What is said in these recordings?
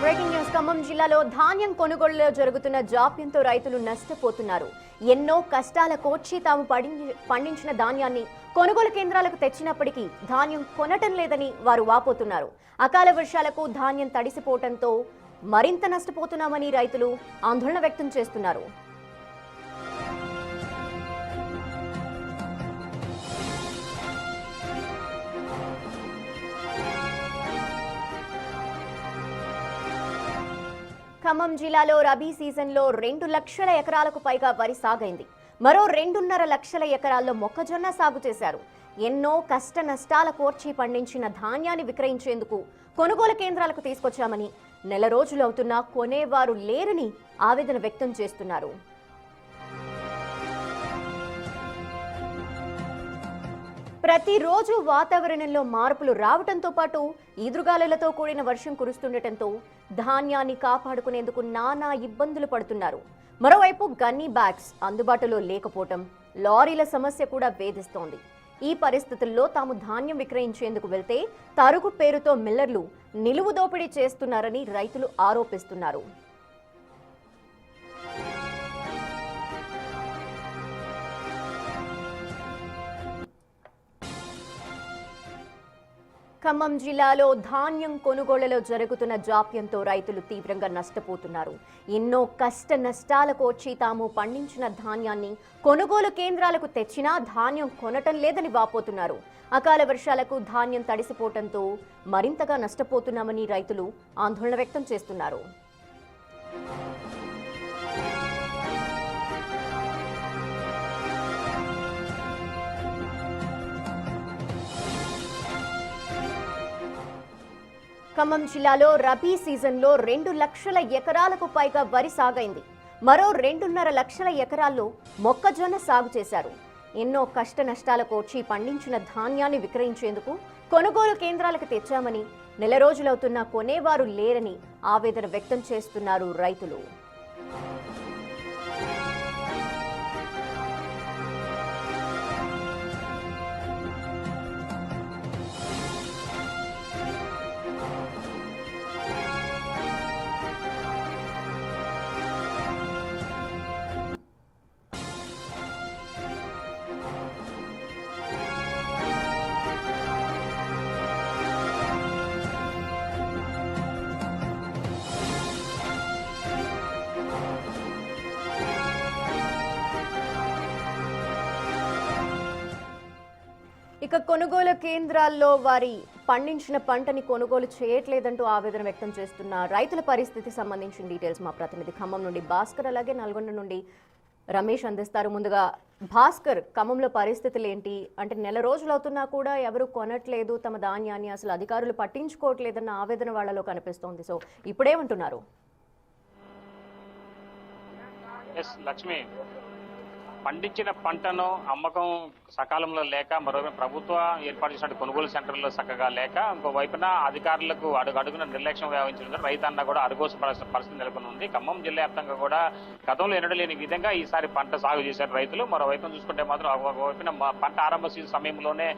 Breaking news Khammam జిల్లాలో ధాన్యం కొనుగోలులో జరుగుతున్న జాప్యంతో రైతులు నష్టపోతున్నారు. ఎన్నో కష్టాల కోర్చి తాము పండించిన ధాన్యాన్ని కొనుగోలు కేంద్రాలకు తెచ్చినప్పటికీ ధాన్యం కొనటం లేదని వారు వాపోతున్నారు. అకాల వర్షాలకు ధాన్యం తడిసిపోవడంతో మరింత నష్టపోతున్నామని రైతులు ఆందోళన వ్యక్తం చేస్తున్నారు. ఖమ్మం జిల్లాలో రబీ సీజన్లో 2 లక్షల ఎకరాలకు పైగా వరి సాగైంది. మరో 2.5 లక్షల ఎకరాల్లో మొక్కజొన్న సాగు చేశారు. ఎన్నో కష్ట నష్టాల కోర్చి పండించిన ధాన్యాన్ని విక్రయించేందుకు కొనుగోలు కేంద్రాలకు తీసుకొచ్చామని, నెల రోజులు అవుతున్నా కొనేవారు లేరని ఆవేదన వ్యక్తం చేస్తున్నారు. ప్రతిరోజు వాతావరణంలో మార్పులు రావడంతో పాటు ఈదురుగాలులతో కూడిన వర్షం కురుస్తుండటంతో ధాన్యాన్ని కాపాడుకునేందుకు నానా ఇబ్బందులు పడుతున్నారు. మరోవైపు గన్నీ బ్యాగ్స్ అందుబాటులో లేకపోవటం, లారీల సమస్య కూడా వేధిస్తోంది. ఈ పరిస్థితుల్లో తాము ధాన్యం విక్రయించేందుకు వెళ్తే తరుగు పేరుతో మిల్లర్లు నిలువు దోపిడీ చేస్తున్నారని రైతులు ఆరోపిస్తున్నారు. ఖమ్మం జిల్లాలో ధాన్యం కొనుగోళ్లలో జరుగుతున్న జాప్యంతో రైతులు తీవ్రంగా నష్టపోతున్నారు. ఎన్నో కష్ట నష్టాలకు వచ్చి తాము పండించిన ధాన్యాన్ని కొనుగోలు కేంద్రాలకు తెచ్చినా ధాన్యం కొనటం లేదని వాపోతున్నారు. అకాల వర్షాలకు ధాన్యం తడిసిపోవడంతో మరింతగా నష్టపోతున్నామని రైతులు ఆందోళన వ్యక్తం చేస్తున్నారు. ఖమ్మం జిల్లాలో రబీ సీజన్లో 2 లక్షల ఎకరాలకు పైగా వరి సాగైంది. మరో 2.5 లక్షల ఎకరాల్లో మొక్కజొన్న సాగు చేశారు. ఎన్నో కష్ట నష్టాల కోర్చి పండించిన ధాన్యాన్ని విక్రయించేందుకు కొనుగోలు కేంద్రాలకు తెచ్చామని, నెల రోజులవుతున్నా కొనేవారు లేరని ఆవేదన వ్యక్తం చేస్తున్నారు రైతులు. ఇక కొనుగోలు కేంద్రాల్లో వారి పండించిన పంటని కొనుగోలు చేయట్లేదంటూ ఆవేదన వ్యక్తం చేస్తున్న రైతుల పరిస్థితి సంబంధించిన డీటెయిల్స్ మా ప్రతినిధి ఖమ్మం నుండి భాస్కర్, అలాగే నల్గొండ నుండి రమేష్ అందిస్తారు. ముందుగా భాస్కర్, ఖమ్మంలో పరిస్థితులు ఏంటి? అంటే నెల రోజులు అవుతున్నా కూడా ఎవరు కొనట్లేదు తమ ధాన్యాన్ని, అసలు అధికారులు పట్టించుకోవట్లేదన్న ఆవేదన వాళ్ళలో కనిపిస్తోంది. సో ఇప్పుడేమంటున్నారు? లక్ష్మి, పండించిన పంటను అమ్మకం సకాలంలో లేక, మరోవైపు ప్రభుత్వ ఏర్పాటు చేసిన కొనుగోలు సెంటర్లో చక్కగా లేక, ఇంకో వైపున అధికారులకు అడుగున నిర్లక్ష్యం వ్యవహరించడం రైతన్న కూడా అరుగోసపడాల్సిన పరిస్థితి నెలకొని ఉంది. ఖమ్మం జిల్లా వ్యాప్తంగా కూడా గతంలో ఎన్నడూ లేని విధంగా ఈసారి పంట సాగు చేశారు రైతులు. మరోవైపున చూసుకుంటే మాత్రం ఒకవైపున పంట ఆరంభ సీజన్ సమయంలోనే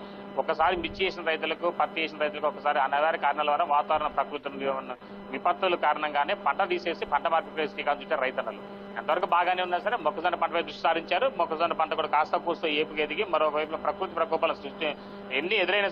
ఒకసారి మిర్చి చేసిన రైతులకు, పత్తి చేసిన రైతులకు ఒకసారి అనివార్య కారణాల వల్ల వాతావరణ ప్రకృతి విపత్తుల కారణంగానే పంట తీసేసి పంట మార్పిడి శ్రీకారం చుట్టారు రైతన్నలు. ఎంతవరకు బాగానే ఉన్నా సరే మొక్కజొన్న పంటపై దృష్టి సారించారు. మొక్కజొన్న పంట కూడా కాస్త కూస్తూ ఏపుకు ఎదిగి, మరోవైపు ప్రకృతి ప్రకోపాల సృష్టి ఎన్ని ఎదురైన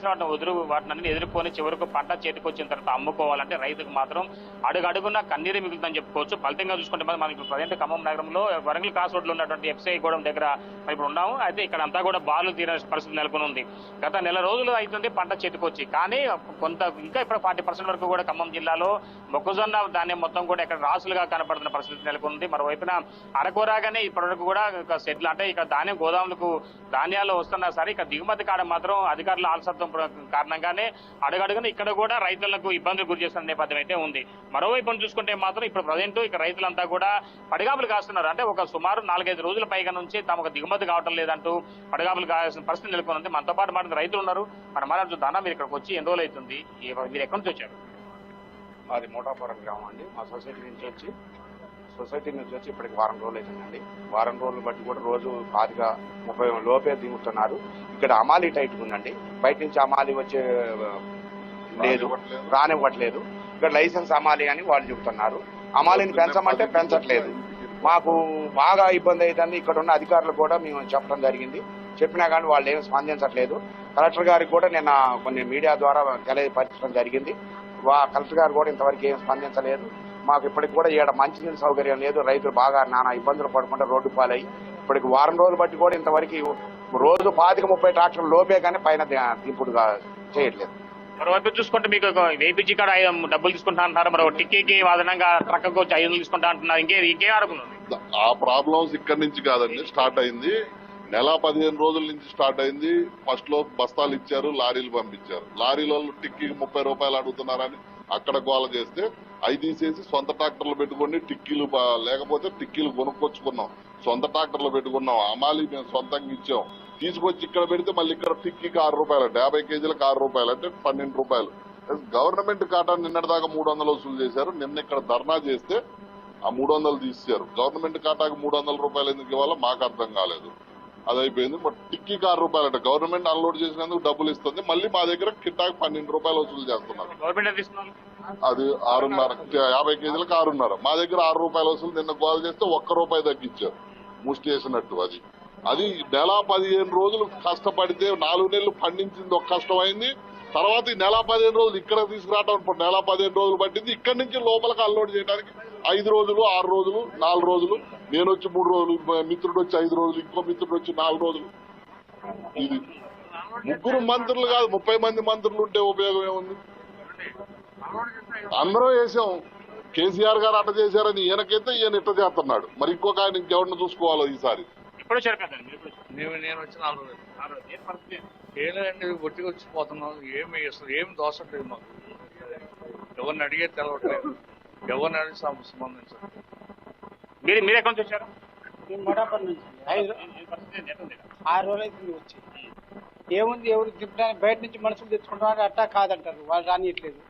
వాటిని ఎదుర్కొని చివరకు పంట చేతికి వచ్చిన తర్వాత అమ్ముకోవాలంటే రైతుకు మాత్రం అడుగడుగున కన్నీరు మిగులుతుందని చెప్పుకోవచ్చు. ఫలితంగా చూసుకుంటే మనం ఇప్పుడు ప్రజెంట్ ఖమ్మం నగరంలో వరంగల్ క్రాస్ రోడ్లో ఉన్నటువంటి ఎఫ్సీఐ గూడెం దగ్గర ఇప్పుడు ఉన్నాము. అయితే ఇక్కడ అంతా కూడా బాలు తీరే పరిస్థితి నెలకొని ఉంది. గత నెల రోజులు అవుతుంది పంట చేతికొచ్చి, కానీ కొంత ఇంకా ఇప్పుడు 40% వరకు కూడా ఖమ్మం జిల్లాలో మొక్కజొన్న ధాన్యం మొత్తం కూడా ఇక్కడ రాసులుగా కనపడుతున్న పరిస్థితి నెలకొంది. మరోవైపున అరకొరాగానే ఇప్పటివరకు కూడా సెట్లు అంటే ఇక ధాన్యం గోదాములకు ధాన్యాలు వస్తున్నా సరే ఇక దిగుమతి కాడ మాత్రం అధికారుల ఆలస్యం కారణంగానే అడుగడుగున ఇక్కడ కూడా రైతులకు ఇబ్బందులు గురి చేస్తున్న నేపథ్యం అయితే ఉంది. మరోవైపు చూసుకుంటే మాత్రం ఇప్పుడు ప్రజెంట్ ఇక రైతులంతా కూడా పడిగాపులు కాస్తున్నారు. అంటే ఒక సుమారు 4-5 రోజుల పైగా నుంచి తమకు దిగుమతి కావటం లేదంటూ పడిగాపులు కావాల్సిన పరిస్థితి నెలకొంది. మనతో పాటు మాట రైతులు ఉన్నారు. మనం మాట్లాడుతున్నా, మీరు ఇక్కడికి వచ్చి ఎన్ని రోజులు అవుతుంది? మీరు ఎక్కడి నుంచి వచ్చారు? మాది మోటాపురం గ్రామం అండి. మా సొసైటీ నుంచి వచ్చి ఇప్పటికి వారం రోజులు అవుతుందండి. వారం రోజులు బట్టి కూడా రోజు 25-30 లోపే దిగుతున్నారు. ఇక్కడ అమాలి టైట్ ఉందండి. బయట నుంచి అమాలి వచ్చే లేదు, రానివ్వట్లేదు. ఇక్కడ లైసెన్స్ అమ్మాలి అని వాళ్ళు చెబుతున్నారు. అమాలిని పెంచమంటే పెంచట్లేదు. మాకు బాగా ఇబ్బంది అవుతుంది. ఇక్కడ ఉన్న అధికారులు కూడా మేము చెప్పడం జరిగింది. చెప్పినా కానీ వాళ్ళు ఏమి స్పందించట్లేదు. కలెక్టర్ గారికి కూడా నిన్న కొన్ని మీడియా ద్వారా తెలియపరచడం జరిగింది. కలెక్టర్ గారు కూడా ఇంతవరకు ఏం స్పందించలేదు. మాకు ఇప్పటికి కూడా ఈడ మంచినీళ్ళ సౌకర్యం లేదు. రైతులు బాగా నానా ఇబ్బందులు పడుకుంటే రోడ్డు పాలయ్యి ఇప్పటికి వారం రోజులు బట్టి కూడా ఇంతవరకు రోజు 25-30 ట్రాక్టర్లు లోపే కానీ పైన దింపుడుగా చేయట్లేదు. మరోవైపు చూసుకుంటే మీకు ఏపీజీ కాడ డబ్బులు తీసుకుంటా అంటున్నారు, మరో టిక్కీకి అదనంగా ట్రక్కు 500 తీసుకుంటా అంటున్నారు. ఇంకేం ఆరోపణలు? ఆ ప్రాబ్లమ్స్ ఇక్కడి నుంచి కాదండి స్టార్ట్ అయింది. నెల 15 రోజుల నుంచి స్టార్ట్ అయింది. ఫస్ట్ లో బస్తాలు ఇచ్చారు, లారీలు పంపించారు. లారీలో టిక్కీకి 30 రూపాయలు అడుగుతున్నారని అక్కడ గోల చేస్తే అవి తీసేసి సొంత ట్రాక్టర్లు పెట్టుకుని టిక్కీలు లేకపోతే టిక్కీలు కొనుక్కొచ్చుకున్నాం. సొంత ట్రాక్టర్లు పెట్టుకున్నాం. అమాలి మేము సొంతంగా ఇచ్చాం. తీసుకొచ్చి ఇక్కడ పెడితే మళ్ళీ ఇక్కడ టిక్కీకి 6 రూపాయలు అంటే 50 కేజీలకు 6 రూపాయలు అంటే 12 రూపాయలు. గవర్నమెంట్ కాటా నిన్నటిదాకా 300 వసూలు చేశారు. నిన్న ఇక్కడ ధర్నా చేస్తే ఆ 300 తీసేశారు. గవర్నమెంట్ కాటాకు 300 రూపాయలు ఎందుకు ఇవ్వాలో మాకు అర్థం కాలేదు. అది అయిపోయింది. బట్ టిక్కీకి 6 రూపాయలు అంటే గవర్నమెంట్ అన్లోడ్ చేసినందుకు డబ్బులు ఇస్తుంది. మళ్ళీ మా దగ్గర కిట్టాకు 12 రూపాయలు వసూలు చేస్తున్నారు. అది 6.5 50 కేజీలకు 6.5. మా దగ్గర 6 రూపాయలు వసూలు. నిన్న గోల్ చేస్తే 1 రూపాయి తగ్గించారు ముష్టి వేసినట్టు. అది నెల 15 రోజులు కష్టపడితే 4 నెలలు పండించింది ఒక కష్టమైంది. తర్వాత ఈ నెల 15 రోజులు ఇక్కడ తీసుకురావడం నెల 15 రోజులు పట్టింది. ఇక్కడి నుంచి లోపలికి అన్లోడ్ చేయడానికి 5 రోజులు 6 రోజులు 4 రోజులు. నేను వచ్చి 3 రోజులు, మిత్రుడు వచ్చి 5 రోజులు, ఇంకో మిత్రుడు వచ్చి 4 రోజులు. ఇది 3 మంత్రులు కాదు 30 మంది మంత్రులు ఉంటే ఉపయోగం ఏముంది? అందరూ వేసాం. కేసీఆర్ గారు అట్ట చేశారని ఈయనకైతే ఈయన ఇట్ట చేస్తున్నాడు. మరి ఇంకొక ఆయన ఇంకెవరిని చూసుకోవాలో ఈసారి. నేను వచ్చి 4 రోజులు ఏం లేదండి, ఒట్టిగా వచ్చిపోతున్నాం. ఏమి దోసట్లేదు మాకు. ఎవరిని అడిగే తెలవట్లేదు, ఎవరిని అడిగి సంబంధించారు. మీరు ఎక్కడి నుంచి వచ్చారు? మొడాపల్లి నుంచి 6 రోజులు అయితే వచ్చి ఏముంది, ఎవరు తిప్పడానికి బయట నుంచి మనుషులు తెచ్చుకుంటారు. అట్టా కాదంటారు, వాళ్ళు రానియట్లేదు.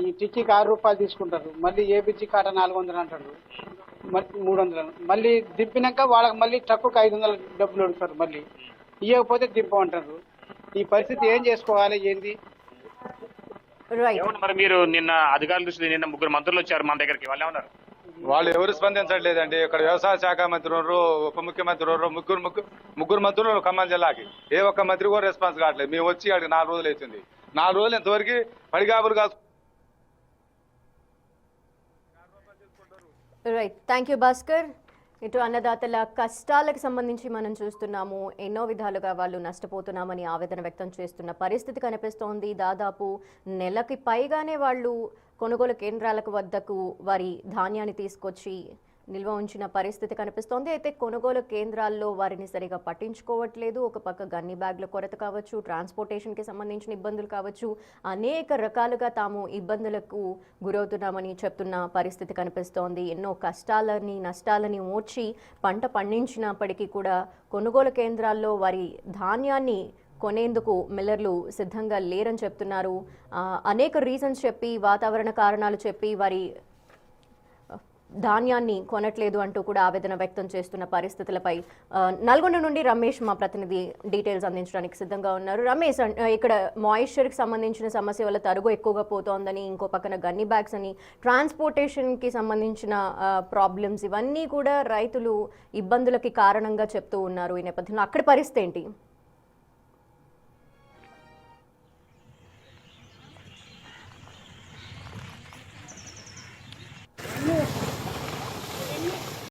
ఈ టిక్కీకి 6 రూపాయలు తీసుకుంటారు. మళ్ళీ ఏబిజీ కాట 400 అంటారు, 300. మళ్ళీ దింపినాక వాళ్ళకి మళ్ళీ ట్రక్కుకి 500 డబ్బులు అడుగుతారు. మళ్ళీ ఇవ్వకపోతే దింపమంటారు. ఈ పరిస్థితి ఏం చేసుకోవాలి ఏంది? మరి మీరు నిన్న అధికారుల దృష్టి నిన్న 3 మంత్రులు వచ్చారు మన దగ్గరికి, వాళ్ళు ఏమన్నారు? వాళ్ళు ఎవరు స్పందించట్లేదండి. ఇక్కడ వ్యవసాయ శాఖ మంత్రి ఉన్నారు, ఉప ముఖ్యమంత్రి ఉన్నారు, ముగ్గురు మంత్రులు ఖమ్మం జిల్లాకి. ఏ ఒక్క మంత్రి కూడా రెస్పాన్స్ కావట్లేదు. మేము వచ్చి అక్కడికి 4 రోజులు అవుతుంది. 4 రోజులు ఇంతవరకు పడిగాపులు కాదు. Right, thank you Bhaskar. ఇటు అన్నదాతల కష్టాలకు సంబంధించి మనం చూస్తున్నాము. ఎన్నో విధాలుగా వాళ్ళు నష్టపోతున్నామని ఆవేదన వ్యక్తం చేస్తున్న పరిస్థితి కనిపిస్తోంది. దాదాపు నెలకి పైగానే వాళ్ళు కొనుగోలు కేంద్రాలకు వద్దకు వారి ధాన్యాన్ని తీసుకొచ్చి నిల్వ ఉంచిన పరిస్థితి కనిపిస్తోంది. అయితే కొనుగోలు కేంద్రాల్లో వారిని సరిగా పట్టించుకోవట్లేదు. ఒక పక్క గన్ని బ్యాగ్ల కొరత కావచ్చు, ట్రాన్స్పోర్టేషన్కి సంబంధించిన ఇబ్బందులు కావచ్చు, అనేక రకాలుగా తాము ఇబ్బందులకు గురవుతున్నామని చెప్తున్న పరిస్థితి కనిపిస్తోంది. ఎన్నో కష్టాలని నష్టాలని ఓర్చి పంట పండించినప్పటికీ కూడా కొనుగోలు కేంద్రాల్లో వారి ధాన్యాన్ని కొనేందుకు మిల్లర్లు సిద్ధంగా లేరని చెప్తున్నారు. అనేక రీజన్స్ చెప్పి, వాతావరణ కారణాలు చెప్పి వారి ధాన్యాన్ని కొనట్లేదు అంటూ కూడా ఆవేదన వ్యక్తం చేస్తున్న పరిస్థితులపై నల్గొండ నుండి రమేష్ మా ప్రతినిధి డీటెయిల్స్ అందించడానికి సిద్ధంగా ఉన్నారు. రమేష్, ఇక్కడ మాయిశ్చర్కి సంబంధించిన సమస్య వల్ల తరుగు ఎక్కువగా పోతోందని, ఇంకో పక్కన గన్ని బ్యాగ్స్ అని, ట్రాన్స్పోర్టేషన్కి సంబంధించిన ప్రాబ్లమ్స్, ఇవన్నీ కూడా రైతులు ఇబ్బందులకి కారణంగా చెప్తూ ఉన్నారు. ఈ నేపథ్యంలో అక్కడి పరిస్థితి ఏంటి?